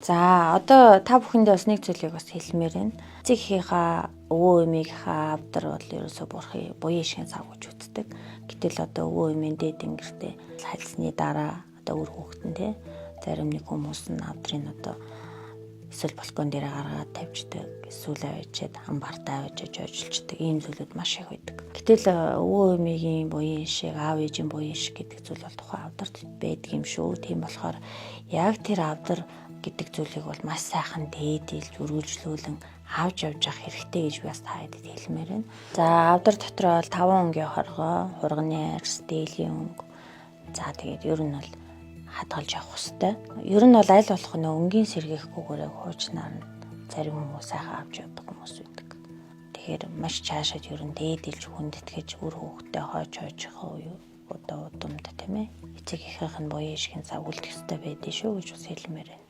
За одоо та бүхэндээ бас нэг зүйлийг бас хэлмээр байна. Эцэг эхийнхаа өвөө эмийнхаа авдар бол ерөөсөө бурхан буян шиг цаг гэж үздэг. Гэтэл одоо өвөө эмийн дээд ингэртэй хайлсны дараа одоо үр хүүхдэн те зарим нэг хүмүүс нь авдрын одоо эсвэл балкон дээр гаргаад тавьждаг, эсвэл авчиад амбартаа авчиж ажиллаждаг ийм зүйлүүд маш их байдаг. Гэтэл өвөө эмийн буян шиг, аав ээжийн буян шиг гэдэг зүйл бол тухайн авдарт байдаг юм шүү. Тийм болохоор яг тэр авдар гэдэг зүйлийг бол маш сайхан дээдэлж, үргэлжлүүлэн авч явж явах хэрэгтэй гэж би бас та хэдэд хэлмээр байна. За авдар дотор бол 5 өнгийн хоргоо, хурганы арьс, дээлийн өнгө. За тэгээд ер нь бол хадгалж явах хэрэгтэй. Ер нь бол аль болох нөө өнгийн сэргээхгүйгээр хуучнаар нь зарим хүмүүс сайхан авч явдаг хүмүүс үүдэг. Тэгэхээр маш чаашаад ер нь дээдэлж хүндэтгэж үр хүүхдээ хойж хойжих уу удаа удамд тийм ээ. Эцэг эхийнх нь буян шигэн цаг үлдэх хэрэгтэй байдгийг шүү гэж бас хэлмээр байна.